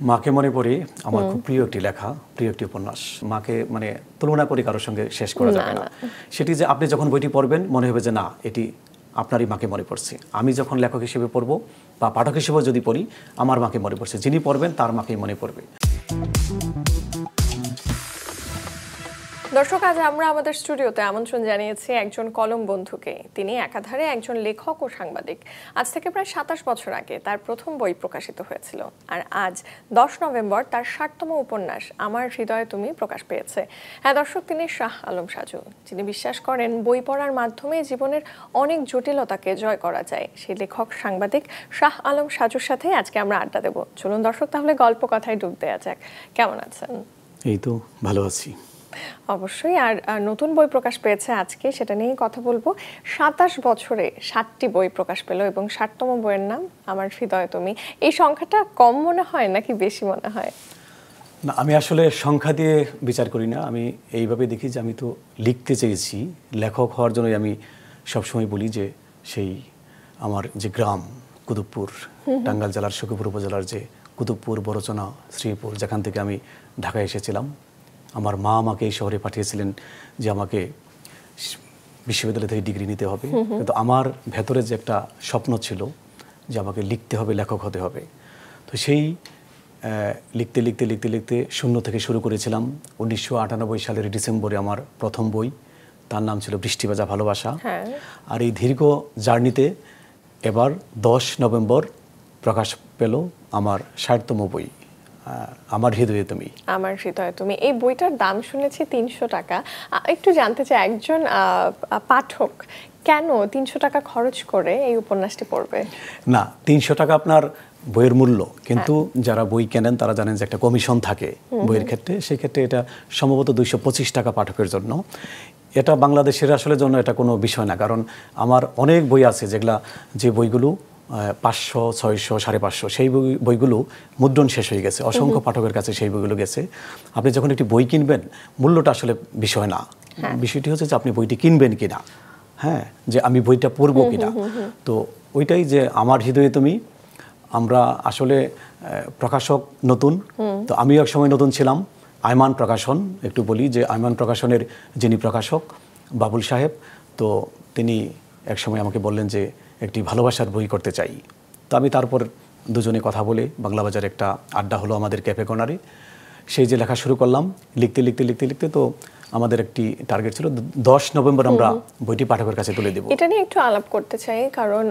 মাকে মনে পড়ে আমার খুব প্রিয় একটি লেখা, প্রিয় একটি উপন্যাস। মাকে মানে তুলনা করে কারোর সঙ্গে শেষ করা যাবে না। সেটি যে আপনি যখন বইটি পড়বেন মনে হবে যে না, এটি আপনারই মাকে মনে পড়ছে। আমি যখন লেখক হিসেবে পড়ব বা পাঠক হিসেবেও যদি পড়ি, আমার মাকে মনে পড়ছে। যিনি পড়বেন তার মাকেই মনে পড়বে। দর্শক, আজ আমরা আমাদের স্টুডিওতে আমন্ত্রণ জানিয়েছি একজন কলম বন্ধুকে। তিনি একাধারে একজন লেখক ও সাংবাদিক। আজ থেকে প্রায় ২৭ বছর আগে তার প্রথম বই প্রকাশিত হয়েছিল, আর আজ ১০ নভেম্বর তার ৬০তম উপন্যাস আমার হৃদয়ে তুমি প্রকাশ পেয়েছে। হ্যাঁ দর্শক, তিনি শাহ আলম সাজু, যিনি বিশ্বাস করেন বই পড়ার মাধ্যমে জীবনের অনেক জটিলতাকে জয় করা যায়। সেই লেখক সাংবাদিক শাহ আলম সাজুর সাথে আজকে আমরা আড্ডা দেব। চলুন দর্শক, তাহলে গল্প কথায় ডুব দেওয়া যাক। কেমন আছেন? এই তো ভালো আছি। অবশ্যই। আর নতুন বই প্রকাশ পেয়েছে আজকে, সেটা নিয়েই কথা বলবো। ২৭ বছরে ৭টি বই প্রকাশ পেল এবং ৬০তম বইয়ের নাম আমার হৃদয়ে তুমি। এই সংখ্যাটা কম মনে হয় নাকি বেশি মনে হয়? না, আমি আসলে সংখ্যা দিয়ে বিচার করি না। আমি এইভাবে দেখি যে আমি তো লিখতে চেয়েছি, লেখক হওয়ার জন্যই আমি সবসময় বলি যে সেই আমার যে গ্রাম কুতুবপুর, টাঙ্গাইল জেলার সখীপুর উপজেলার যে কুতুবপুর, বড়চনা, শ্রীপুর, যেখান থেকে আমি ঢাকায় এসেছিলাম। আমার মা আমাকে এই শহরে পাঠিয়েছিলেন যে আমাকে বিশ্ববিদ্যালয় থেকে ডিগ্রি নিতে হবে, কিন্তু আমার ভেতরে যে একটা স্বপ্ন ছিল যে আমাকে লিখতে হবে, লেখক হতে হবে। তো সেই লিখতে লিখতে লিখতে লিখতে শূন্য থেকে শুরু করেছিলাম। ১৯৯৮ সালের ডিসেম্বরে আমার প্রথম বই, তার নাম ছিল বৃষ্টি ভেজা ভালোবাসা। আর এই দীর্ঘ জার্নিতে এবার ১০ নভেম্বর প্রকাশ পেল আমার ৬০তম বই, আমার হৃদয়ে তুমি। আমার হৃদয়ে তুমি। এই বইটার দাম শুনেছি ৩০০ টাকা। একটু জানতে চাই, একজন পাঠক কেন ৩০০ টাকা খরচ করে এই উপন্যাসটি পড়বে? না, ৩০০ টাকা আপনার বইয়ের মূল্য, কিন্তু যারা বই কেনেন তারা জানেন যে একটা কমিশন থাকে বইয়ের ক্ষেত্রে। সেই ক্ষেত্রে এটা সম্ভবত ২২৫ টাকা পাঠকের জন্য। এটা বাংলাদেশের আসলে জন্য এটা কোনো বিষয় না, কারণ আমার অনেক বই আছে যেগুলা, যে বইগুলো ৫০০, ৬০০, ৫৫০, সেই বইগুলো মুদ্রণ শেষ হয়ে গেছে। অসংখ্য পাঠকের কাছে সেই বইগুলো গেছে। আপনি যখন একটি বই কিনবেন, মূল্যটা আসলে বিষয় না, বিষয়টি হচ্ছে যে আপনি বইটি কিনবেন কিনা, হ্যাঁ, যে আমি বইটা পড়বো কিনা। তো ওইটাই যে আমার হৃদয়ে তুমি। আমরা আসলে প্রকাশক নতুন, তো আমিও এক সময় নতুন ছিলাম। আয়মান প্রকাশন, একটু বলি যে আয়মান প্রকাশনের যিনি প্রকাশক বাবুল সাহেব, তো তিনি এক সময় আমাকে বললেন যে একটি ভালোবাসার বই করতে চাই। তো আমি তারপর দুজনে কথা বলে বাংলা বাজারে একটা আড্ডা হলো আমাদের ক্যাফে কর্নারে। সেই যে লেখা শুরু করলাম, লিখতে লিখতে লিখতে লিখতে তো আমাদের একটি টার্গেট ছিল ১০ নভেম্বর আমরা বইটি পাঠকের কাছে তুলে দেব। এটা নিয়ে একটু আলাপ করতে চাই, কারণ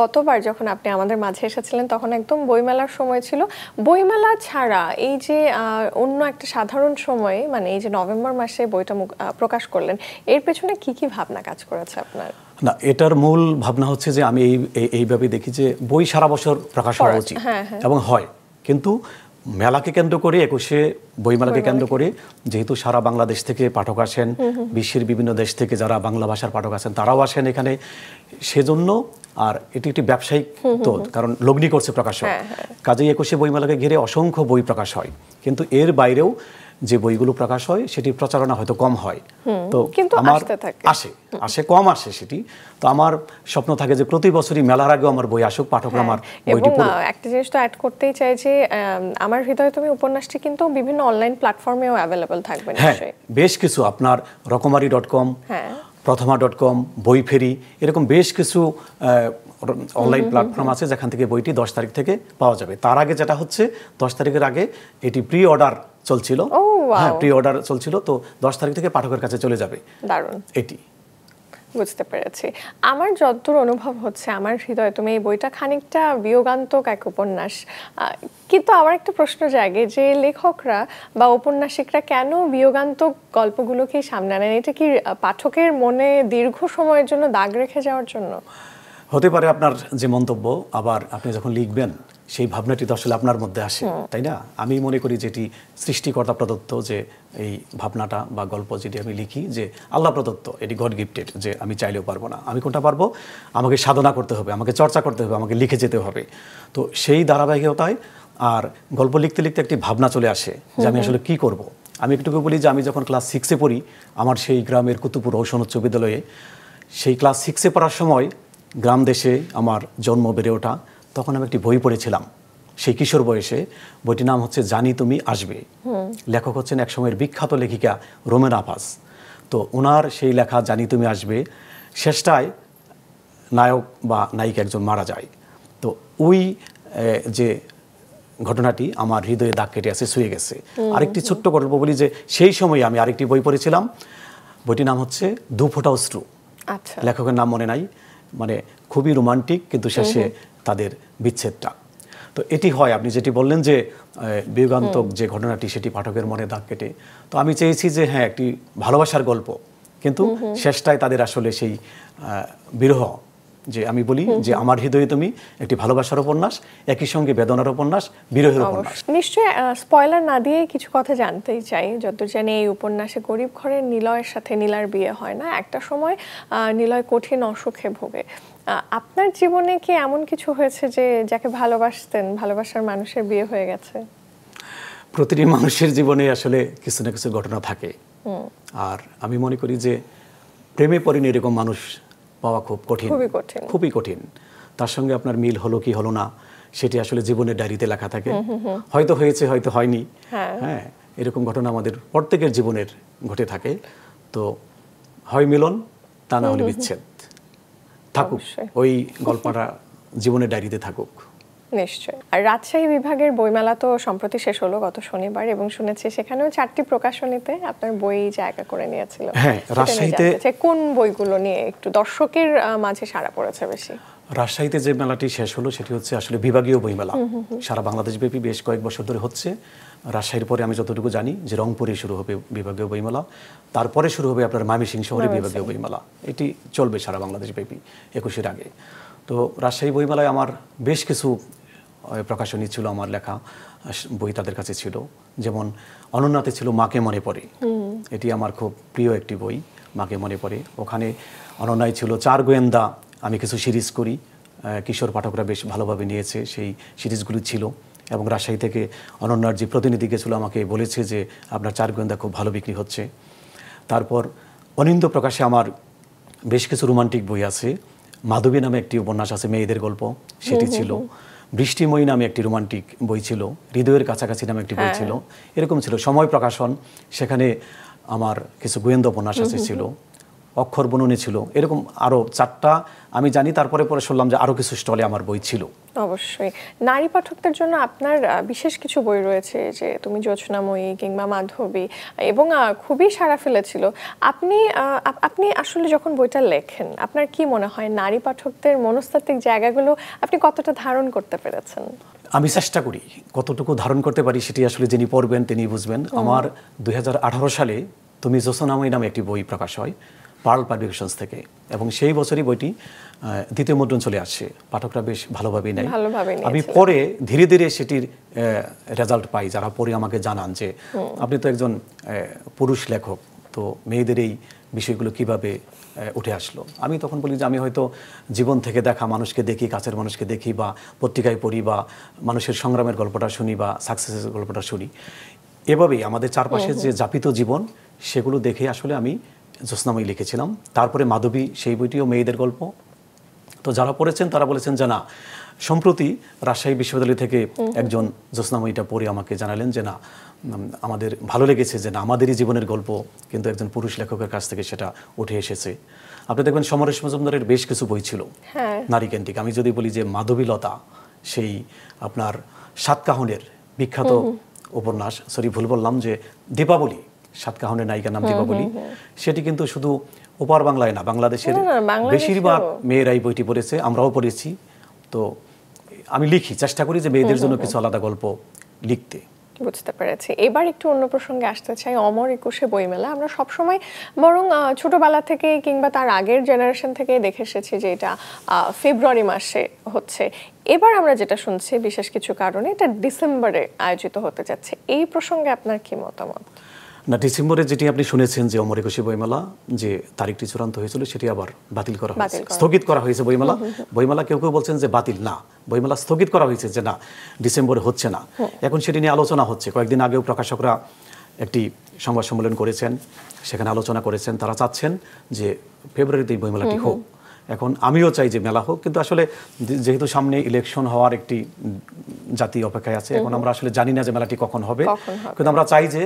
গতবার যখন আপনি আমাদের মাঝে এসেছিলেন তখন একদম বইমেলার সময় ছিল। বইমেলা ছাড়া এই যে অন্য একটা সাধারণ সময়ে, মানে এই যে নভেম্বর মাসে বইটা প্রকাশ করলেন, এর পেছনে কি কি ভাবনা কাজ করেছে আপনার? না, এটার মূল ভাবনা হচ্ছে যে আমি এইভাবে দেখি যে বই সারা বছর প্রকাশ হওয়া উচিত এবং হয়, কিন্তু মেলাকে কেন্দ্র করে, ২১শে বইমেলাকে কেন্দ্র করে, যেহেতু সারা বাংলাদেশ থেকে পাঠক আসেন, বিশ্বের বিভিন্ন দেশ থেকে যারা বাংলা ভাষার পাঠক আছেন তারাও আসেন এখানে, সেজন্য। আর এটি একটি ব্যবসায়িক তো, কারণ লগ্নি করছে প্রকাশক, কাজেই ২১শে বইমেলাকে ঘিরে অসংখ্য বই প্রকাশ হয়, কিন্তু এর বাইরেও যে বইগুলো প্রকাশ হয় সেটির প্রচারণা হয়তো কম হয়। তো আমার আসে কম আসে সেটি। তো আমার স্বপ্ন থাকে যে প্রতি বছরই মেলার আগেও আমার বই আসুক, পাঠকরা আমার বইটি পড়ুক। একটা জিনিস তো অ্যাড করতেই চাই যে আমার হৃদয়ে তুমি উপন্যাসটি কিন্তু বিভিন্ন অনলাইন প্ল্যাটফর্মেও অ্যাভেলেবল থাকবে নিশ্চয়ই। বেশ কিছু, আপনার রকমারি.com, প্রথমা.com, বইফেরি, এরকম বেশ কিছু অনলাইন প্ল্যাটফর্ম আছে যেখান থেকে বইটি ১০ তারিখ থেকে পাওয়া যাবে। তার আগে যেটা হচ্ছে ১০ তারিখের আগে এটি প্রি অর্ডার চলছিল, প্রি অর্ডার চলছিল, তো ১০ তারিখ থেকে পাঠকের কাছে চলে যাবে। দারুণ, এটি বুঝতে পেরেছি। আমার যতদূর অনুভব হচ্ছে আমার হৃদয়ে তুমি এই বইটা খানিকটা বিয়োগান্তক এক উপন্যাস, কিন্তু আমার একটা প্রশ্ন জাগে যে লেখকরা বা ঔপন্যাসিকরা কেন বিয়োগান্তক গল্পগুলোকে সামনে আনেন? এটা কি পাঠকের মনে দীর্ঘ সময়ের জন্য দাগ রেখে যাওয়ার জন্য? হতে পারে আপনার যে মন্তব্য, আবার আপনি যখন লিখবেন সেই ভাবনাটি তো আসলে আপনার মধ্যে আসে, তাই না? আমি মনে করি যেটি সৃষ্টিকর্তা প্রদত্ত, যে এই ভাবনাটা বা গল্প যেটি আমি লিখি, যে আল্লাহ প্রদত্ত, এটি গড গিফটেড, যে আমি চাইলেও পারবো না। আমি কোনটা পারবো? আমাকে সাধনা করতে হবে, আমাকে চর্চা করতে হবে, আমাকে লিখে যেতে হবে। তো সেই ধারাবাহিকতায় আর গল্প লিখতে লিখতে একটি ভাবনা চলে আসে যে আমি আসলে কি করব। আমি একটুকু বলি যে আমি যখন ক্লাস 6-এ পড়ি, আমার সেই গ্রামের কুতুবপুর রৌশন উচ্চ বিদ্যালয়ে, সেই ক্লাস 6-এ পড়ার সময় গ্রাম দেশে আমার জন্ম, বেড়ে ওঠা, তখন আমি একটি বই পড়েছিলাম, সেই কিশোর বয়সে। বইটির নাম হচ্ছে জানি তুমি আসবে। লেখক হচ্ছেন এক সময়ের বিখ্যাত লেখিকা রোমেনা আপাস। তো ওনার সেই লেখা জানি তুমি আসবে শেষটায় নায়ক বা নায়িকা একজন মারা যায়। তো ওই যে ঘটনাটি আমার হৃদয়ে দাগ কেটে আছে, ছুঁয়ে গেছে। আরেকটি ছোট্ট গল্প বলি যে সেই সময় আমি আরেকটি বই পড়েছিলাম, বইটির নাম হচ্ছে দু ফোঁটা অশ্রু। আচ্ছা, লেখকের নাম মনে নাই, মানে খুবই রোমান্টিক, কিন্তু শেষে তাদের বিচ্ছেদটা। তো এটি হয়, আপনি যেটি বললেন যে বিয়োগান্তক যে ঘটনাটি সেটি পাঠকের মনে দাগ কেটে। তো আমি চেয়েছি যে হ্যাঁ একটি ভালোবাসার গল্প, কিন্তু শেষটায় তাদের আসলে সেই বিরহ, যে আমি বলি যে আমার হৃদয়ে তুমি একটি ভালোবাসার উপন্যাস, একই সঙ্গে বেদনার উপন্যাস, বিরহের উপন্যাস। নিশ্চয়ই স্পয়লার না দিয়ে কিছু কথা জানতেই চাই। যত জানি এই উপন্যাসে গরিব ঘরের নিলয়ের সাথে নীলার বিয়ে হয় না, একটা সময় নিলয় কঠিন অসুখে ভোগে। আপনার জীবনে কি এমন কিছু হয়েছে যে যাকে ভালোবাসতেন, ভালোবাসার মানুষের বিয়ে হয়ে গেছে? প্রতিটি মানুষের জীবনে আসলে কিছু না কিছু ঘটনা থাকে, আর আমি মনে করি যে প্রেমে পড়েনি এরকম মানুষ পাওয়া খুব কঠিন, খুবই কঠিন। তার সঙ্গে আপনার মিল হলো কি হলো না সেটি আসলে জীবনের ডায়েরিতে লেখা থাকে। হয়তো হয়েছে, হয়তো হয়নি। হ্যাঁ, এরকম ঘটনা আমাদের প্রত্যেকের জীবনের ঘটে থাকে। তো হয় মিলন, তা না হলে বিচ্ছেদ। থাকুক ওই গল্পটা জীবনের ডায়েরিতে থাকুক। নিশ্চয়ই। আর রাজশাহী বিভাগের বইমেলা তো সম্প্রতি শেষ হলো গত শনিবার, এবং শুনেছি সেখানেও 4টি প্রকাশনীতে আপনার বই জায়গা করে নিয়েছিল। হ্যাঁ, রাজশাহীতে কোন বইগুলো নিয়ে একটু দর্শকের মাঝে সাড়া পড়েছে বেশি? রাজশাহীতে যে মেলাটি শেষ হলো সেটি হচ্ছে আসলে বিভাগীয় বইমেলা। সারা বাংলাদেশ ব্যাপী বেশ কয়েক বছর ধরে হচ্ছে। রাজশাহীর পরে আমি যতটুকু জানি যে রংপুরে শুরু হবে বিভাগীয় বইমেলা, তারপরে শুরু হবে আপনার ময়মনসিংহ শহরে বিভাগীয় বইমেলা। এটি চলবে সারা বাংলাদেশ ব্যাপী 21-এর আগে। তো রাজশাহী বইমেলায় আমার বেশ কিছু প্রকাশনী ছিল, আমার লেখা বই তাদের কাছে ছিল। যেমন অনন্যাতে ছিল মাকে মনে পড়ে, এটি আমার খুব প্রিয় একটি বই, মাকে মনে পড়ে। ওখানে অনন্যায় ছিল 4 গোয়েন্দা, আমি কিছু সিরিজ করি, কিশোর পাঠকরা বেশ ভালোভাবে নিয়েছে, সেই সিরিজগুলি ছিল। এবং রাজশাহী থেকে অনন্যার যে প্রতিনিধি গেছিলো আমাকে বলেছে যে আপনার 4 গোয়েন্দা খুব ভালো বিক্রি হচ্ছে। তারপর অনিন্দ্য প্রকাশে আমার বেশ কিছু রোমান্টিক বই আছে। মাধবী নামে একটি উপন্যাস আছে, মেয়েদের গল্প, সেটি ছিল। বৃষ্টিময়ী নামে একটি রোমান্টিক বই ছিল। হৃদয়ের কাছাকাছি নামে একটি বই ছিল। এরকম ছিল। সময় প্রকাশন, সেখানে আমার কিছু গোয়েন্দা উপন্যাস আছে ছিল। অক্ষর বননে ছিল। এরকম আরও 4টা আমি জানি। তারপরে পরে শুনলাম যে আরও কিছু স্টলে আমার বই ছিল। অবশ্যই নারী পাঠকদের জন্য আপনার বিশেষ কিছু বই রয়েছে, যে তুমি জ্যোৎস্নাময়ী কিংবা মাধবী, এবং খুবই সাড়া ফেলেছিল। আপনি আসলে যখন বইটা লেখেন, আপনার কি মনে হয় নারী পাঠকদের মনস্তাত্ত্বিক জায়গাগুলো আপনি কতটা ধারণ করতে পেরেছেন? আমি চেষ্টা করি, কতটুকু ধারণ করতে পারি সেটি আসলে যিনি পড়বেন তিনি বুঝবেন। আমার 2018 সালে তুমি জ্যোৎস্নাময়ী নামে একটি বই প্রকাশ হয় পার্ল পাবলিকেশনস থেকে, এবং সেই বছরই বইটি দ্বিতীয় মুদ্রণ চলে আসছে। পাঠকরা বেশ ভালোভাবেই নেয়। আমি পরে ধীরে ধীরে সেটির রেজাল্ট পাই, যারা পরে আমাকে জানান যে আপনি তো একজন পুরুষ লেখক, তো মেয়েদের এই বিষয়গুলো কিভাবে উঠে আসলো। আমি তখন বলি যে আমি হয়তো জীবন থেকে দেখা মানুষকে দেখি, কাছের মানুষকে দেখি, বা পত্রিকায় পড়ি, বা মানুষের সংগ্রামের গল্পটা শুনি, বা সাকসেসের গল্পটা শুনি। এভাবেই আমাদের চারপাশের যে যাপিত জীবন, সেগুলো দেখে আসলে আমি জ্যোৎস্নাময়ী লিখেছিলাম। তারপরে মাধবী, সেই বইটিও মেয়েদের গল্প। তো যারা পড়েছেন তারা বলেছেন যে না, সম্প্রতি রাজশাহী বিশ্ববিদ্যালয় থেকে একজন জ্যোৎস্নাময়ীটা পড়ে আমাকে জানালেন যে না, আমাদের ভালো লেগেছে যে না, আমাদেরই জীবনের গল্প কিন্তু একজন পুরুষ লেখকের কাছ থেকে সেটা উঠে এসেছে। আপনি দেখবেন সমরেশ মজুমদারের বেশ কিছু বই ছিল নারীকেন্দ্রিক। আমি যদি বলি যে মাধবীলতা, সেই আপনার সাতকাহনের বিখ্যাত উপন্যাস, ভুল বললাম, যে দীপাবলি, সাতকাহনের নায়িকার নাম দীপাবলি, সেটি কিন্তু শুধু ওপার বাংলায় না, বাংলাদেশের বেশিরভাগ মেয়েরাই বইটি পড়েছে, আমরাও পড়েছি। তো আমি লিখি, চেষ্টা করি যে মেয়েদের জন্য কিছু আলাদা গল্প লিখতে। বুঝতে পেরেছি। এবার একটু অন্য প্রসঙ্গে আসতে চাই। অমর একুশে বইমেলা আমরা সবসময় বরং ছোটবেলা থেকে কিংবা তার আগের জেনারেশন থেকে দেখে এসেছি যে এটা ফেব্রুয়ারি মাসে হচ্ছে। এবার আমরা যেটা শুনছি বিশেষ কিছু কারণে এটা ডিসেম্বরে আয়োজিত হতে যাচ্ছে। এই প্রসঙ্গে আপনার কি মতামত? না, ডিসেম্বরে যেটি আপনি শুনেছেন যে অমর একুশে বইমেলা যে তারিখটি চূড়ান্ত হয়েছিল, সেটি আবার বাতিল করা হয়েছে, স্থগিত করা হয়েছে বইমেলা। বইমেলা কেউ কেউ বলছেন যে বাতিল না, বইমেলা স্থগিত করা হয়েছে, যে না ডিসেম্বরে হচ্ছে না। এখন সেটি নিয়ে আলোচনা হচ্ছে। কয়েকদিন আগেও প্রকাশকরা একটি সংবাদ সম্মেলন করেছেন, সেখানে আলোচনা করেছেন। তারা চাচ্ছেন যে ফেব্রুয়ারিতে বইমেলাটি হোক। এখন আমিও চাই যে মেলা হোক, কিন্তু আসলে যেহেতু সামনে ইলেকশন হওয়ার একটি জাতি অপেক্ষায় আছে, এখন আমরা আসলে জানি না যে মেলাটি কখন হবে, কিন্তু আমরা চাই যে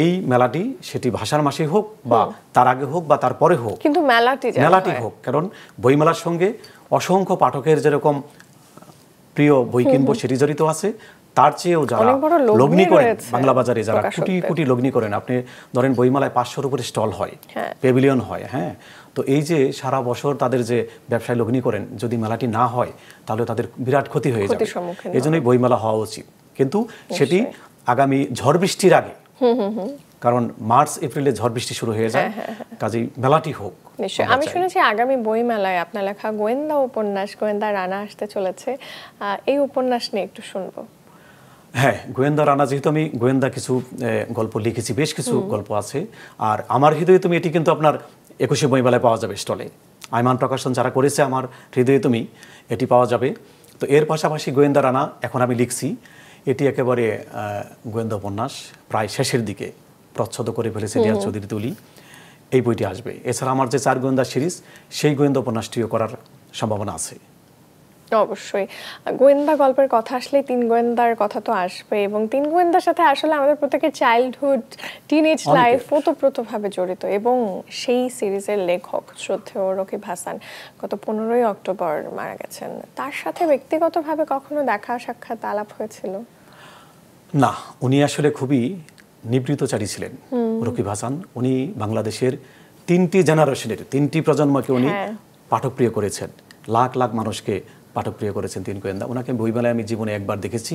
এই মেলাটি সেটি ভাষার মাসে হোক বা তার আগে হোক বা তারপরে হোক, কিন্তু মেলাটি হোক। কারণ বইমেলার সঙ্গে অসংখ্য পাঠকের যেরকম প্রিয় বই কিনবো সেটি জড়িত আছে, তার চেয়েও যারা লগ্নি করেন বাংলা বাজারে, যারা কোটি কোটি লগ্নি করেন, আপনি ধরেন বইমেলায় 500-র উপরে স্টল হয়, প্যাভিলিয়ন হয়, হ্যাঁ, তো এই যে সারা বছর তাদের যে ব্যবসায় লগ্নি করেন, যদি মেলাটি না হয় তাহলে তাদের বিরাট ক্ষতি হয়ে যাবে। এই জন্যই বইমেলা হওয়া উচিত, কিন্তু সেটি আগামী ঝড় বৃষ্টির আগে, কারণ মার্চ এপ্রিলে ঝড় বৃষ্টি শুরু হয়ে যায়, কাজেই মেলাটি হোক। নিশ্চয়ই। আমি শুনেছি আগামী বই মেলায় আপনার লেখা গোয়েন্দা উপন্যাস গোয়েন্দা রানা আসতে চলেছে, এই উপন্যাস নিয়ে একটু শুনবো। হ্যাঁ, গোয়েন্দা রানা, যেহেতু আমি গোয়েন্দা কিছু গল্প লিখেছি, বেশ কিছু গল্প আছে, আর আমার হৃদয়ে তুমি এটি কিন্তু আপনার 21শে বইমেলায় পাওয়া যাবে স্টলে। আইমান প্রকাশন যারা করেছে আমার হৃদয়ে তুমি, এটি পাওয়া যাবে। তো এর পাশাপাশি গোয়েন্দা রানা এখন আমি লিখছি, এটি একেবারে গোয়েন্দা উপন্যাস, প্রায় শেষের দিকে প্রচ্ছদ করে ফেলেছে রিয়াজ চৌধুরী তুলি, এই বইটি আসবে। এছাড়া আমার যে 4 গোয়েন্দা সিরিজ, সেই গোয়েন্দা উপন্যাসটিও করার সম্ভাবনা আছে। অবশ্যই গোয়েন্দা গল্পের কথা আসলে 3 গোয়েন্দার কথা তো আসবে, এবং 3 গোয়েন্দার সাথে আসলে আমাদের প্রত্যেকের চাইল্ডহুড, টিনেজ লাইফ ওতপ্রোতভাবে জড়িত, এবং সেই সিরিজের লেখক শ্রদ্ধেয় রকিব হাসান গত 15ই অক্টোবর মারা গেছেন। তার সাথে ব্যক্তিগতভাবে কখনো দেখা সাক্ষাৎ আলাপ হয়েছিল? না, উনি আসলে খুবই নিবৃতচারী ছিলেন রকিব হাসান। উনি বাংলাদেশের 3টি জেনারেশনের 3টি প্রজন্মকে উনি পাঠকপ্রিয় করেছেন, লাখ লাখ মানুষকে পাঠকপ্রিয় করেছেন 3 গোয়েন্দা। ওনাকে বইমেলায় আমি জীবনে একবার দেখেছি,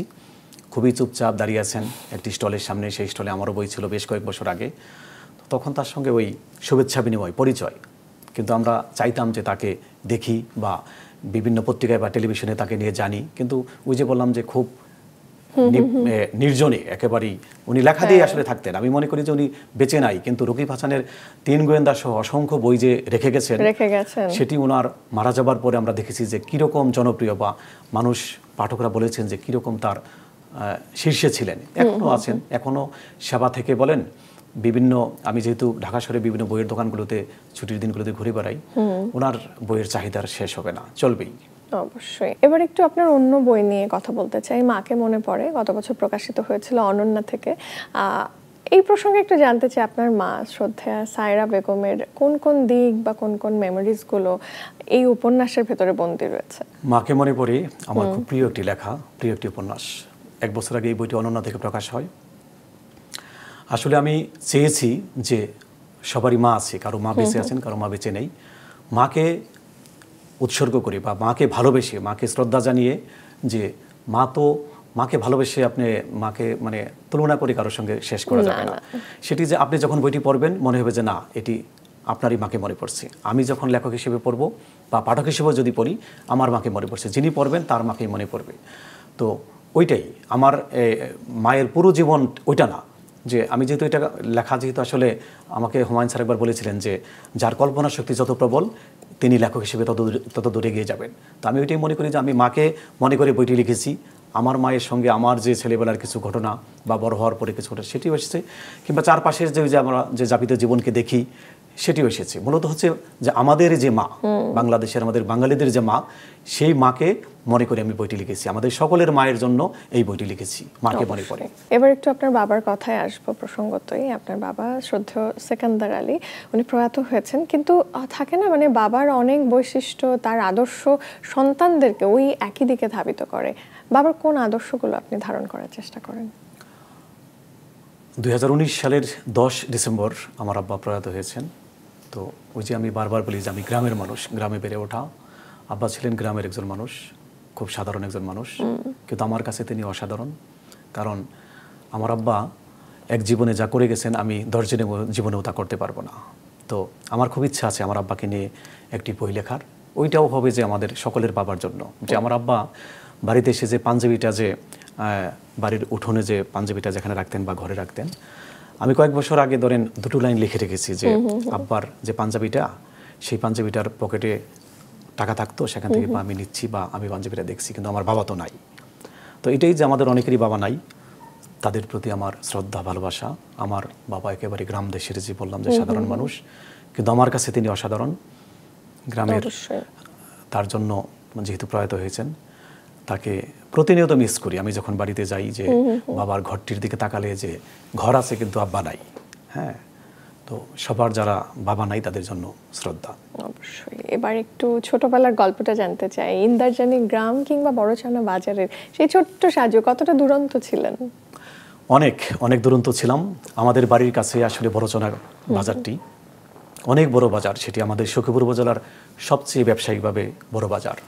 খুবই চুপচাপ দাঁড়িয়ে আছেন একটি স্টলের সামনে, সেই স্টলে আমারও বই ছিল বেশ কয়েক বছর আগে। তখন তার সঙ্গে ওই শুভেচ্ছা বিনিময়, পরিচয়, কিন্তু আমরা চাইতাম যে তাকে দেখি বা বিভিন্ন পত্রিকায় বা টেলিভিশনে তাকে নিয়ে জানি, কিন্তু ওই যে বললাম যে খুব নির্জনে একেবারেই উনি লেখা দিয়ে আসলে থাকতেন। আমি মনে করি যে উনি বেঁচে নাই, কিন্তু রকিব হাসানের 3 গোয়েন্দা সহ অসংখ্য বই যে রেখে গেছেন, সেটি ওনার মারা যাবার পরে আমরা দেখেছি যে কীরকম জনপ্রিয়, বা মানুষ পাঠকরা বলেছেন যে কীরকম তার শীর্ষে ছিলেন, এখনও আছেন। এখনও সেবা থেকে বলেন, বিভিন্ন, আমি যেহেতু ঢাকা শহরে বিভিন্ন বইয়ের দোকানগুলোতে ছুটির দিনগুলোতে ঘুরে বেড়াই, ওনার বইয়ের চাহিদার শেষ হবে না, চলবেই। অবশ্যই। এবার একটু আপনার অন্য বই নিয়ে কথা বলতে চাই, মাকে মনে পড়ে, গত বছর প্রকাশিত হয়েছিল অনন্যা থেকে। এই প্রসঙ্গে একটু জানতে চাই, আপনার মা শ্রদ্ধেয়া সায়রা বেগমের কোন কোন দিক বা কোন কোন মেমোরিজগুলো এই উপন্যাসের ভেতরে বন্দী রয়েছে? মাকে মনে পড়ে আমার খুব প্রিয় একটি লেখা, প্রিয় একটি উপন্যাস। 1 বছর আগে এই বইটি অনন্যা থেকে প্রকাশ হয়। আসলে আমি চেয়েছি যে সবারই মা আছে, কারো মা বেঁচে আছেন, কারো মা বেঁচে নেই। মাকে উৎসর্গ করে বা মাকে ভালোবেসে, মাকে শ্রদ্ধা জানিয়ে, যে মাকে ভালোবেসে আপনি মাকে মানে তুলনা করে কারোর সঙ্গে শেষ করা যাবে না। সেটি যে আপনি যখন বইটি পড়বেন মনে হবে যে না, এটি আপনারই মাকে মনে পড়ছে। আমি যখন লেখক হিসেবে পড়ব বা পাঠক হিসেবেও যদি পড়ি, আমার মাকে মনে পড়ছে, যিনি পড়বেন তার মাকেই মনে পড়বে। তো ওইটাই আমার মায়ের পুরো জীবন, ওইটা না যে আমি যেহেতু এটা লেখা, যেহেতু আসলে আমাকে হুমায়ুন স্যার একবার বলেছিলেন যে যার কল্পনা শক্তি যত প্রবল তিনি লেখক হিসেবে তত দূরে গিয়ে যাবেন। তো আমি ওইটাই মনে করি যে আমি মাকে মনে করে বইটি লিখেছি। আমার মায়ের সঙ্গে আমার যে ছেলেবেলার কিছু ঘটনা বা বড় হওয়ার পরে কিছু ঘটনা সেটিও এসেছে, কিংবা চারপাশের যে আমরা যে যাপিত জীবনকে দেখি সেটিও এসেছে। মূলত হচ্ছে যে আমাদের যে মা, বাংলাদেশের আমাদের বাঙালিদের যে মা, সেই মাকে মনে করে আমি বইটি লিখেছি। আমাদের সকলের মায়ের জন্য এই বইটি লিখেছি, মাকে মনে করে। এবার একটু আপনার বাবার কথায় আসবো প্রসঙ্গতই। আপনার বাবা শ্রদ্ধেয় সেকান্দার আলী, উনি প্রয়াত হয়েছেন, কিন্তু থাকে না মানে বাবার অনেক বৈশিষ্ট্য, তার আদর্শ সন্তানদেরকে ওই একই দিকে ধাবিত করে। বাবার কোন আদর্শগুলো আপনি ধারণ করার চেষ্টা করেন? 2019 সালের 10 ডিসেম্বর আমার আব্বা প্রয়াত হয়েছেন। তো ওই যে আমি বারবার বলি যে আমি গ্রামের মানুষ, গ্রামে বেড়ে ওঠা। আব্বা ছিলেন গ্রামের একজন মানুষ, খুব সাধারণ একজন মানুষ, কিন্তু আমার কাছে তিনি অসাধারণ। কারণ আমার আব্বা এক জীবনে যা করে গেছেন আমি 10 জীবনেও তা করতে পারবো না। তো আমার খুব ইচ্ছা আছে আমার আব্বাকে নিয়ে একটি বই লেখার। ওইটাও হবে যে আমাদের সকলের বাবার জন্য, যে আমার আব্বা বাড়িতে এসে যে পাঞ্জাবিটা, যে বাড়ির উঠোনে যে পাঞ্জাবিটা যেখানে রাখতেন বা ঘরে রাখতেন, আমি কয়েক বছর আগে ধরেন 2 লাইন লিখে রেখেছি যে আব্বার যে পাঞ্জাবিটা, সেই পাঞ্জাবিটার পকেটে টাকা থাকতো, সেখান থেকে বা আমি নিচ্ছি বা আমি পাঞ্জাবিটা দেখছি, কিন্তু আমার বাবা তো নাই। তো এটাই যে আমাদের অনেকেরই বাবা নাই, তাদের প্রতি আমার শ্রদ্ধা, ভালোবাসা। আমার বাবা একেবারে গ্রাম দেশের, যে বললাম যে সাধারণ মানুষ, কিন্তু আমার কাছে তিনি অসাধারণ। গ্রামের তার জন্য যেহেতু প্রয়াত হয়েছেন, তাকে প্রতিনিয়ত মিস করি। আমি যখন বাড়িতে যাই যে বাবার ঘরটির দিকে তাকালে যে ঘর আছে কিন্তু আব্বা নাই। হ্যাঁ, তো সবার যারা বাবা নাই তাদের জন্য শ্রদ্ধা। অবশ্যই। এবার একটু ছোটবেলার গল্পটা জানতে চাই। ইন্দারজানি গ্রাম কিংবা বড়চানা বাজারের সেই ছোট্ট সাজু কতটা দুরন্ত ছিলেন? অনেক অনেক দুরন্ত ছিলাম। আমাদের বাড়ির কাছে আসলে বড়চনা বাজারটি অনেক বড় বাজার, সেটি আমাদের সখীপুর উপজেলার সবচেয়ে ব্যবসায়িকভাবে বড় বাজার।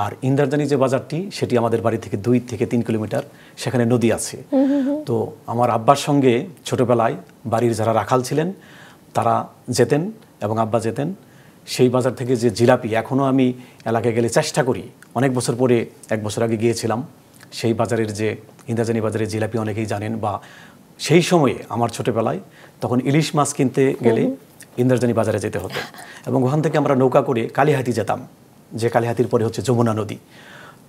আর ইন্দারজানি যে বাজারটি সেটি আমাদের বাড়ি থেকে 2 থেকে 3 কিলোমিটার, সেখানে নদী আছে। তো আমার আব্বার সঙ্গে ছোটবেলায় বাড়ির যারা রাখাল ছিলেন তারা যেতেন এবং আব্বা যেতেন সেই বাজার থেকে যে জিলাপি, এখনও আমি এলাকায় গেলে চেষ্টা করি, অনেক বছর পরে 1 বছর আগে গিয়েছিলাম, সেই বাজারের যে ইন্দারজানি বাজারের জিলাপি অনেকেই জানেন। বা সেই সময়ে আমার ছোটবেলায় তখন ইলিশ মাছ কিনতে গেলে ইন্দারজানি বাজারে যেতে হতো এবং ওখান থেকে আমরা নৌকা করে কালীহাতি যেতাম, যে কালীহাতির পরে হচ্ছে যমুনা নদী।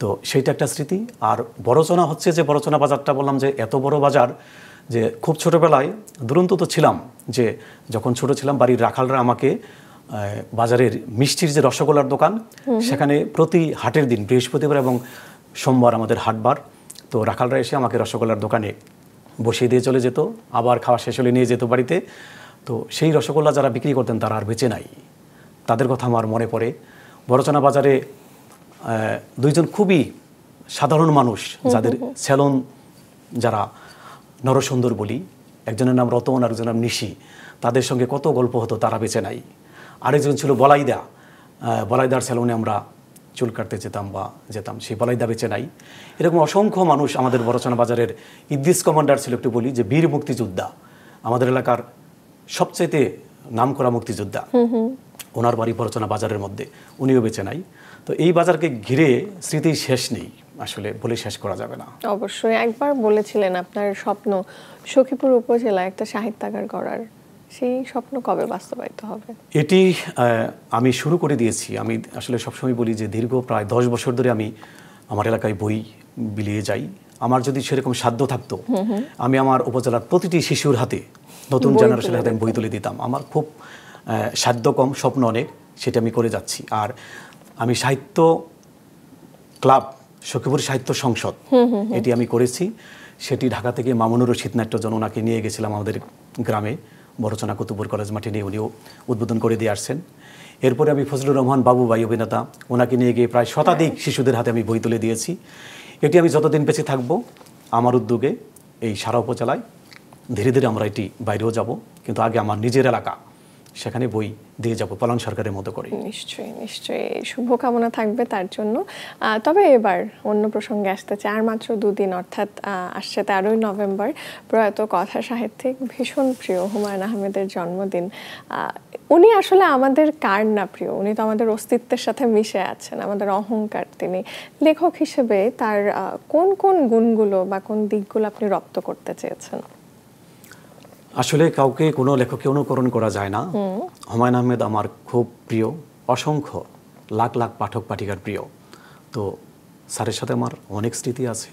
তো সেইটা একটা স্মৃতি। আর বড়চনা হচ্ছে যে বড়চনা বাজারটা বললাম যে এত বড় বাজার যে খুব ছোটবেলায় দুরন্ত তো ছিলাম, যে যখন ছোট ছিলাম বাড়ির রাখালরা আমাকে বাজারের মিষ্টির যে রসগোল্লার দোকান, সেখানে প্রতি হাটের দিন বৃহস্পতিবার এবং সোমবার আমাদের হাটবার, তো রাখালরা এসে আমাকে রসগোল্লার দোকানে বসিয়ে দিয়ে চলে যেত, আবার খাওয়া শেষ হলে নিয়ে যেত বাড়িতে। তো সেই রসগোল্লা যারা বিক্রি করতেন তারা আর বেঁচে নাই, তাদের কথা আমার মনে পড়ে। বড়চনা বাজারে 2 জন খুবই সাধারণ মানুষ, যাদের সেলন যারা নরসুন্দর বলি, একজনের নাম রতন আর একজনের নাম নিশি, তাদের সঙ্গে কত গল্প হতো, তারা বেঁচে নাই। আরেকজন ছিল বলাইদা, বলাইদার সেলুনে আমরা চুল কাটতে যেতাম, সেই বলাইদা বেঁচে নাই। এরকম অসংখ্য মানুষ আমাদের বড়চনা বাজারের। ইদ্রিস কমান্ডার ছিল, একটু বলি যে বীর মুক্তিযোদ্ধা, আমাদের এলাকার সবচাইতে নামকরা মুক্তিযোদ্ধা, ওনার বাড়ি বড়চনা বাজারের মধ্যে, উনিও বেঁচে নাই। তো এই বাজারকে ঘিরে স্মৃতি শেষ নেই, আসলে বলে শেষ করা যাবে না। অবশ্যই। একবার বলেছিলেন আপনার স্বপ্ন সখীপুর উপজেলায় একটা সাহিত্যাগার করার, সেই স্বপ্ন কবে বাস্তবায়িত হবে? এটি আমি শুরু করে দিয়েছি। আমি আসলে সবসময় বলি যে দীর্ঘ প্রায় 10 বছর ধরে আমি আমার এলাকায় বই বিলিয়ে যাই। আমার যদি সেরকম সাধ্য থাকতো, আমি আমার উপজেলার প্রতিটি শিশুর হাতে, নতুন জেনারেশনের হাতে বই তুলে দিতাম। আমার খুব সাধ্য কম, স্বপ্ন অনেক, সেটা আমি করে যাচ্ছি। আর আমি সাহিত্য ক্লাব, সখীপুর সাহিত্য সংসদ, এটি আমি করেছি। সেটি ঢাকা থেকে মামুনুর রশিদ নাট্যজন, ওনাকে নিয়ে গেছিলাম আমাদের গ্রামে, বড়চনা কুতুবপুর কলেজ মাঠে নিয়ে উনিও উদ্বোধন করে দিয়ে আসছেন। এরপরে আমি ফজলুর রহমান বাবু ভাই অভিনেতা, ওনাকে নিয়ে গিয়ে প্রায় শতাধিক শিশুদের হাতে আমি বই তুলে দিয়েছি। এটি আমি যতদিন বেঁচে থাকব, আমার উদ্যোগে এই সারা উপজেলায় ধীরে ধীরে আমরা এটি বাইরেও যাব, কিন্তু আগে আমার নিজের এলাকা, সেখানে বই দিয়ে যাব পালন সরকারের মতো করে। নিশ্চয়ই নিশ্চয়ই, শুভকামনা থাকবে তার জন্য। তবে এবার অন্য প্রসঙ্গে আসতে চাই। আর মাত্র 2 দিন, অর্থাৎ আসছে 13ই নভেম্বর, প্রয়াত কথা সাহিত্যিক, ভীষণ প্রিয় হুমায়ুন আহমেদের জন্মদিন। উনি আসলে আমাদের কার না প্রিয়, উনি তো আমাদের অস্তিত্বের সাথে মিশে আছেন, আমাদের অহংকার। তিনি লেখক হিসেবে তার কোন কোন গুণগুলো বা কোন দিকগুলো আপনি রপ্ত করতে চেয়েছেন? আসলে কাউকে কোনো লেখককে অনুকরণ করা যায় না। হুমায়ুন আহমেদ আমার খুব প্রিয়, অসংখ্য লাখ লাখ পাঠক পাঠিকার প্রিয়। তো স্যারের সাথে আমার অনেক স্মৃতি আছে,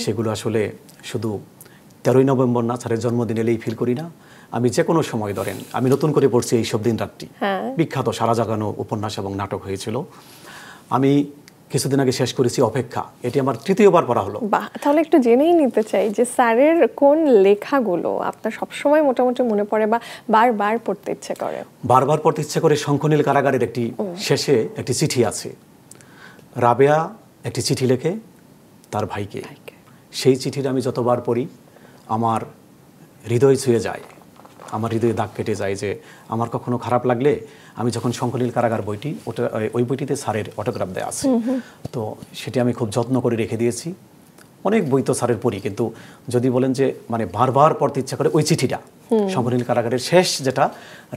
সেগুলো আসলে শুধু 13ই নভেম্বর না, স্যারের জন্মদিন এলেই ফিল করি না। আমি যে কোনো সময় ধরেন, আমি নতুন করে পড়ছি এই সব দিন রাতটি, বিখ্যাত সারা জাগানো উপন্যাস এবং নাটক হয়েছিল। আমি কিছুদিন আগে শেষ করেছি অপেক্ষা, এটি আমার 3য়বার পড়া হলো। বাহ, তাহলে একটু জেনেই নিতে চাই যে স্যারের কোন লেখাগুলো আপনার সবসময় মোটামুটি মনে পড়ে বা বারবার পড়তে ইচ্ছে করে? বারবার পড়তে ইচ্ছে করে শঙ্খনীল কারাগারের একটি শেষে একটি চিঠি আছে। রাবেয়া একটি চিঠি লেখে তার ভাইকে, সেই চিঠিটা আমি যতবার পড়ি আমার হৃদয় ছুঁয়ে যায়, আমার হৃদয়ে দাগ কেটে যায়। যে আমার কখনো খারাপ লাগলে আমি যখন শঙ্খনীল কারাগার বইটি, ওই বইটিতে স্যারের অটোগ্রাফ দেওয়া আছে, তো সেটি আমি খুব যত্ন করে রেখে দিয়েছি। অনেক বই তো স্যারের পড়ি, কিন্তু যদি বলেন যে মানে বারবার পড়তে ইচ্ছা করে ওই চিঠিটা, শঙ্খনীল কারাগারের শেষ যেটা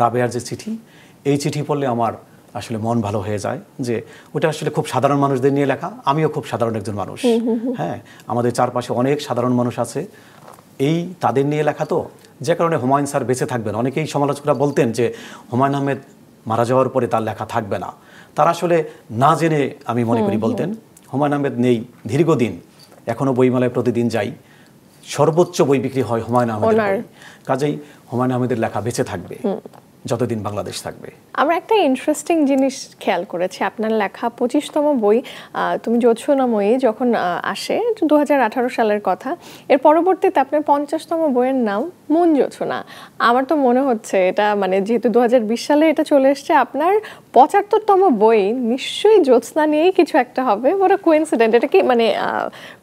রাবেয়ার যে চিঠি, এই চিঠি পড়লে আমার আসলে মন ভালো হয়ে যায়। যে ওটা আসলে খুব সাধারণ মানুষদের নিয়ে লেখা, আমিও খুব সাধারণ একজন মানুষ। হ্যাঁ, আমাদের চারপাশে অনেক সাধারণ মানুষ আছে, এই তাদের নিয়ে লেখা, তো যে কারণে হুমায়ুন স্যার বেঁচে থাকবেন। অনেকেই সমালোচকরা বলতেন যে হুমায়ুন আহমেদ মারা যাওয়ার পরে তার লেখা থাকবে না, তারা আসলে না জেনে আমি মনে করি বলতেন। হুমায়ুন আহমেদ নেই দীর্ঘদিন, এখনও বইমেলায় প্রতিদিন যাই, সর্বোচ্চ বই বিক্রি হয় হুমায়ুন আহমেদের বই, কাজেই হুমায়ুন আহমেদের লেখা বেঁচে থাকবে। যতদিন বাংলাদেশ থাকবে। আমরা একটা ইন্টারেস্টিং জিনিস খেয়াল করেছি, আপনার লেখা 25তম বই তুমি জোছনাময়ী যখন আসে 2018 সালের কথা, এর পরবর্তীতে আপনার 50তম বইয়ের নাম মন জোছনা। আমার তো মনে হচ্ছে এটা মানে যেহেতু 2020 সালে এটা চলে এসছে, আপনার 75তম বই নিশ্চয়ই জ্যোৎস্না নিয়েই কিছু একটা হবে। ওটা কোইন্সিডেন্ট, এটা কি মানে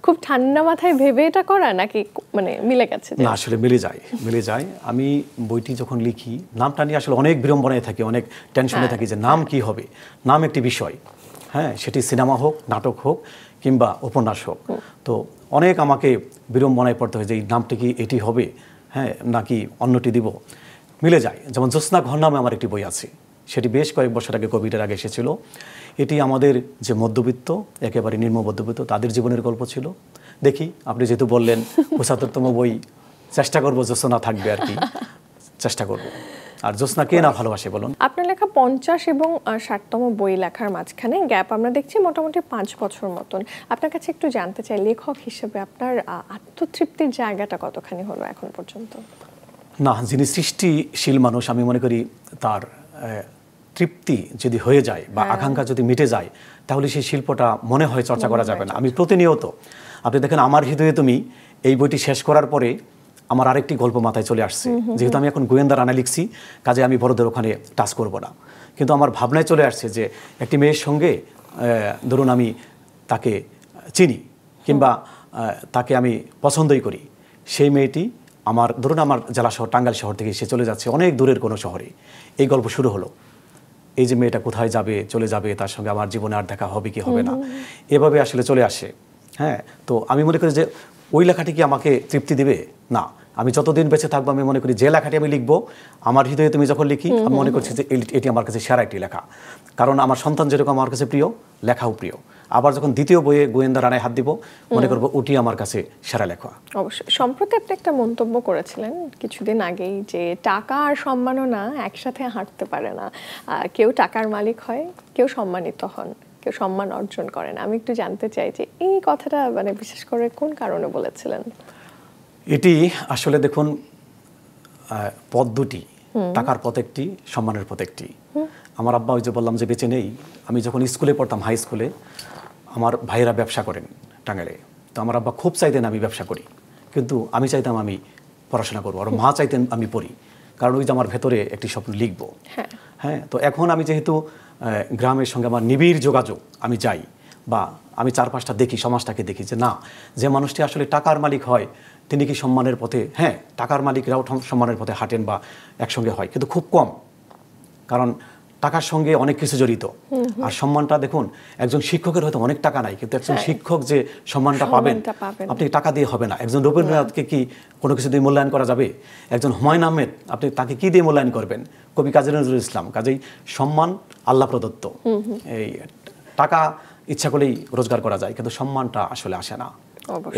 খুব ঠান্ডা মাথায় ভেবে এটা করা নাকি মানে মিলে গেছে? না, আসলে মিলে যায়। আমি বইটি যখন লিখি নামটা নিয়ে আসলে অনেক বিড়ম্বনায় থাকি, অনেক টেনশনে থাকি যে নাম কি হবে। নাম একটি বিষয়, হ্যাঁ, সেটি সিনেমা হোক, নাটক হোক কিংবা উপন্যাস হোক। তো অনেক আমাকে বিড়ম্বনায় পড়তে হয় যে এই নামটি কি এটি হবে, হ্যাঁ, নাকি অন্যটি দিব। মিলে যায়। যেমন জ্যোৎস্না ঘর নামে আমার একটি বই আছে, সেটি বেশ কয়েক বছর আগে কোভিডের আগে এসেছিল। এটি আমাদের যে মধ্যবিত্ত, একেবারে নিম্ন মধ্যবিত্ত তাদের জীবনের গল্প ছিল। দেখি, আপনি যেহেতু বললেন 75তম বই, চেষ্টা করবো জ্যোৎস্না থাকবে আর কি, চেষ্টা করব। আর জ্যোৎস্না কে না ভালোবাসে বলুন। আপনার লেখা 50 এবং 60তম বই লেখার মাঝখানে গ্যাপ আমরা দেখছি মোটামুটি 5 বছর মতন। আপনার কাছে একটু জানতে চাই, লেখক হিসেবে আপনার আত্মতৃপ্তির জায়গাটা কতখানি হলো এখন পর্যন্ত? না, যিনি সৃষ্টিশীল মানুষ, আমি মনে করি তার তৃপ্তি যদি হয়ে যায় বা আকাঙ্ক্ষা যদি মিটে যায়, তাহলে সেই শিল্পটা মনে হয় চর্চা করা যাবে না। আমি প্রতিনিয়ত, আপনি দেখেন আমার হৃদয়ে তুমি, এই বইটি শেষ করার পরে আমার আরেকটি গল্প মাথায় চলে আসছে। যেহেতু আমি এখন গোয়েন্দা রানা লিখছি, কাজে আমি বড়দের ওখানে টাচ করব না, কিন্তু আমার ভাবনায় চলে আসছে যে একটি মেয়ের সঙ্গে ধরুন আমি তাকে চিনি কিংবা তাকে আমি পছন্দই করি, সেই মেয়েটি আমার ধরুন আমার জেলা শহর টাঙ্গাইল শহর থেকে সে চলে যাচ্ছে অনেক দূরের কোনো শহরে। এই গল্প শুরু হলো, এই যে মেয়েটা কোথায় যাবে, চলে যাবে, তার সঙ্গে আমার জীবনে আর দেখা হবে কি হবে না, এভাবে আসলে চলে আসে। হ্যাঁ, তো আমি মনে করি যে ওই লেখাটি কি আমাকে তৃপ্তি দেবে? না, আমি যতদিন বেঁচে থাকবো আমি মনে করি যে লেখাটি আমি লিখবো, আমার হৃদয়ে তুমি যখন লিখি, আমি মনে করছি যে এটি আমার কাছে সেরা একটি লেখা। কারণ আমার সন্তান যেরকম আমার কাছে প্রিয়, লেখাও প্রিয়। আবার যখন দ্বিতীয় বইয়ে গোয়েন্দা রানায় হাত দিব, মনে করবো ওটি আমার কাছে সেরা লেখা। অবশ্যই। সম্প্রতি আপনি একটা মন্তব্য করেছিলেন কিছুদিন আগেই যে টাকা আর সম্মাননা একসাথে হাঁটতে পারে না। কেউ টাকার মালিক হয়, কেউ সম্মানিত হন, কেউ সম্মান অর্জন করেন। আমি একটু জানতে চাই যে এই কথাটা মানে বিশেষ করে কোন কারণে বলেছিলেন? এটি আসলে দেখুন, পথ দুটি, টাকার পথ একটি, সম্মানের পথ একটি। আমার আব্বা, ওই যে বললাম যে বেঁচে নেই, আমি যখন স্কুলে পড়তাম, হাই স্কুলে, আমার ভাইয়েরা ব্যবসা করেন টাঙ্গাইলে। তো আমার আব্বা খুব চাইতেন আমি ব্যবসা করি, কিন্তু আমি চাইতাম আমি পড়াশোনা করবো, আর মা চাইতেন আমি পড়ি, কারণ ওই যে আমার ভেতরে একটি স্বপ্ন লিখবো। হ্যাঁ, তো এখন আমি যেহেতু গ্রামের সঙ্গে আমার নিবিড় যোগাযোগ, আমি যাই বা আমি চারপাশটা দেখি, সমাজটাকে দেখি যে না, যে মানুষটি আসলে টাকার মালিক হয় তিনি কি সম্মানের পথে, হ্যাঁ, টাকার মালিকরাও সম্মানের পথে হাঁটেন বা একসঙ্গে হয়, কিন্তু খুব কম। কারণ টাকার সঙ্গে অনেক কিছু জড়িত। আর সম্মানটা দেখুন, একজন শিক্ষকের হয়তো অনেক টাকা নাই, কিন্তু একজন শিক্ষক যে সম্মানটা পাবেন, আপনি টাকা দিয়ে হবে না। একজন রবীন্দ্রনাথকে কি কোনো কিছু দিয়ে মূল্যায়ন করা যাবে? একজন হুমায়ুন আহমেদ, আপনি তাকে কি দিয়ে মূল্যায়ন করবেন? কবি কাজী নজরুল ইসলাম। কাজেই সম্মান আল্লাহ প্রদত্ত। এই টাকা ইচ্ছা করলেই রোজগার করা যায়, কিন্তু সম্মানটা আসলে আসে না।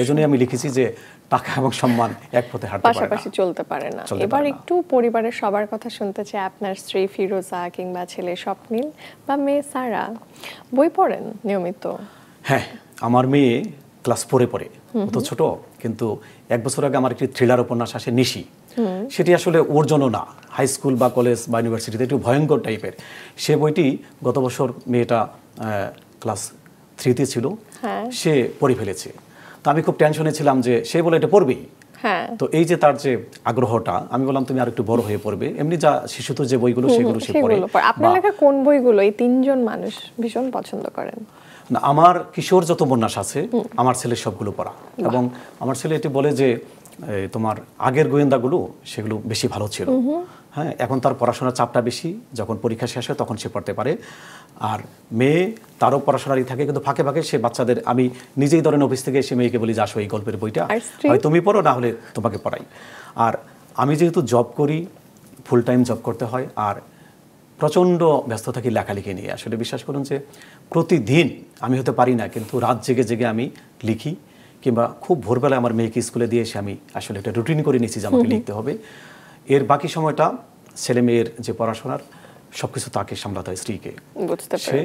এই জন্যই আমি লিখেছি যে টাকা এবং সম্মান এক পথে হাঁটতে পারে না, পাশাপাশি চলতে পারে না। এবার একটু পরিবারের সবার কথা শুনতে চাই। আপনার স্ত্রী ফিরোজা কিংবা ছেলে স্বপ্নিল বা মেয়ে সারা বই পড়েন নিয়মিত? হ্যাঁ, আমার মেয়ে ক্লাস 4-এ পড়ে, তো ছোট, কিন্তু 1 বছর আগে আমার একটি থ্রিলার উপন্যাস আসে নিশি। সেটি আসলে ওর জন্য না, হাই স্কুল বা কলেজ বা ইউনিভার্সিটিতে একটু ভয়ঙ্কর টাইপের। সে বইটি গত বছর মেয়েটা ক্লাস 3-তে ছিল, সে পড়ে ফেলেছে। তো আমি খুব টেনশনে ছিলাম যে সে বলে এটা পড়বেই। তো এই যে তার যে আগ্রহটা, আমি বললাম তুমি আর একটু বড় হয়ে পড়বে, এমনি যা শিশুতোষ যে বইগুলো সেগুলো সে পড়ে। আপনার লেখা কোন বইগুলো এই 3 জন মানুষ ভীষণ পছন্দ করেন? না, আমার কিশোর যত উপন্যাস আছে আমার ছেলে সবগুলো পড়া, এবং আমার ছেলে এটি বলে যে তোমার আগের গোয়েন্দাগুলো সেগুলো বেশি ভালো ছিল। হ্যাঁ, এখন তার পড়াশোনার চাপটা বেশি, যখন পরীক্ষা শেষ হয় তখন সে পড়তে পারে। আর মেয়ে, তারও পড়াশোনারই থাকে, কিন্তু ফাঁকে ফাঁকে সে বাচ্চাদের, আমি নিজেই ধরেন অফিস থেকে এসে মেয়েকে বলি যে আসো এই গল্পের বইটা হয় তুমি পড়ো, না হলে তোমাকে পড়াই। আর আমি যেহেতু জব করি, ফুল টাইম জব করতে হয়, আর প্রচণ্ড ব্যস্ত থাকি লেখালেখি নিয়ে। আসলে বিশ্বাস করুন যে প্রতিদিন আমি হতে পারি না, কিন্তু রাত জেগে জেগে আমি লিখি, কিংবা খুব ভোরবেলায় আমার মেয়েকে স্কুলে দিয়ে এসে আমি আসলে একটা রুটিন করে নিয়েছি যে আমাকে লিখতে হবে। এর বাকি সময়টা ছেলে মেয়ের যে পড়াশোনার সবকিছু তাকে সামলাতে হয়, স্ত্রীকে। সে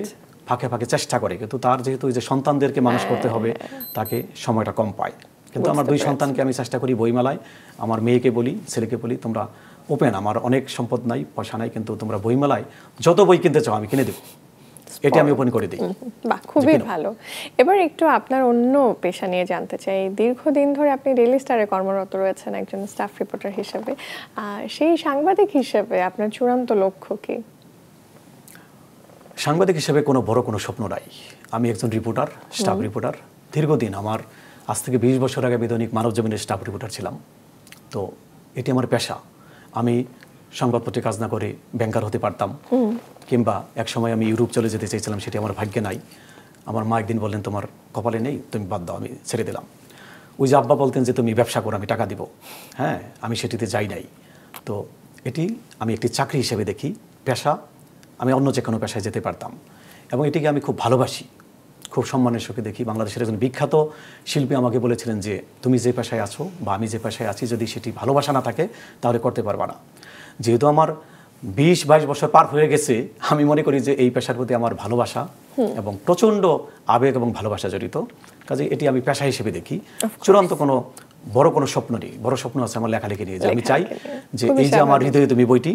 ফাঁকে ফাঁকে চেষ্টা করে, কিন্তু তার যেহেতু যে সন্তানদেরকে মানুষ করতে হবে, তাকে সময়টা কম পায়। কিন্তু আমার 2 সন্তানকে আমি চেষ্টা করি বইমেলায়, আমার মেয়েকে বলি, ছেলেকে বলি তোমরা ওপেন, আমার অনেক সম্পদ নাই, পয়সা নাই, কিন্তু তোমরা বইমেলায় যত বই কিনতে চাও আমি কিনে দেবো, এটা আমি ওপেন করে দিই। বাহ, খুবই ভালো। এবার একটু আপনার অন্য পেশা নিয়ে জানতে চাই। দীর্ঘদিন ধরে আপনি ডেইলি স্টারে কর্মরত রয়েছেন একজন স্টাফ রিপোর্টার হিসেবে, সেই সাংবাদিক হিসেবে আপনার চূড়ান্ত লক্ষ্য কি? সাংবাদিক হিসেবে কোনো বড় কোনো স্বপ্ন নাই। আমি একজন রিপোর্টার, স্টাফ রিপোর্টার। দীর্ঘদিন, আমার আজ থেকে 20 বছর আগে দৈনিক মানবজমিনের স্টাফ রিপোর্টার ছিলাম। তো এটি আমার পেশা। আমি সংবাদপত্রে কাজ না করে ব্যাংকার হতে পারতাম, কিংবা এক সময় আমি ইউরোপ চলে যেতে চেয়েছিলাম, সেটি আমার ভাগ্যে নাই। আমার মা একদিন বললেন, তোমার কপালে নেই, তুমি বাদ দাও, আমি ছেড়ে দিলাম। ওই যে আব্বা বলতেন যে তুমি ব্যবসা করো, আমি টাকা দিব, হ্যাঁ, আমি সেটিতে যাই নাই। তো এটি আমি একটি চাকরি হিসেবে দেখি, পেশা। আমি অন্য যে কোনো পেশায় যেতে পারতাম, এবং এটিকে আমি খুব ভালোবাসি, খুব সম্মানের চোখে দেখি। বাংলাদেশের একজন বিখ্যাত শিল্পী আমাকে বলেছিলেন যে তুমি যে পেশায় আছো বা আমি যে পেশায় আছি, যদি সেটি ভালোবাসা না থাকে তাহলে করতে পারবা না। যেহেতু আমার 20-22 বছর পার হয়ে গেছে, আমি মনে করি যে এই পেশার প্রতি আমার ভালোবাসা এবং প্রচণ্ড আবেগ এবং ভালোবাসা জড়িত, কাজে এটি আমি পেশা হিসেবে দেখি। চূড়ান্ত কোনো বড় কোনো স্বপ্ন নেই। বড় স্বপ্ন আছে আমার লেখালেখি নিয়ে, যে আমি চাই যে এই যে আমার হৃদয়ে তুমি বইটি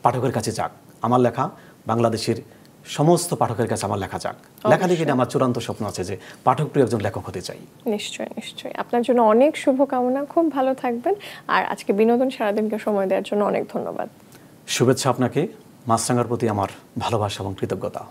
পাঠকের কাছে যাক, আমার লেখা বাংলাদেশের সমস্ত পাঠকের কাছে আমার লেখা যাক। লেখালেখি নিয়ে আমার চূড়ান্ত স্বপ্ন আছে যে পাঠকপ্রিয় একজন লেখক হতে চাই। নিশ্চয়ই নিশ্চয়ই। আপনার জন্য অনেক শুভকামনা, খুব ভালো থাকবেন। আর আজকে বিনোদন সারাদিনকে সময় দেওয়ার জন্য অনেক ধন্যবাদ। শুভেচ্ছা আপনাকে। মাছরাঙার প্রতি আমার ভালোবাসা এবং কৃতজ্ঞতা।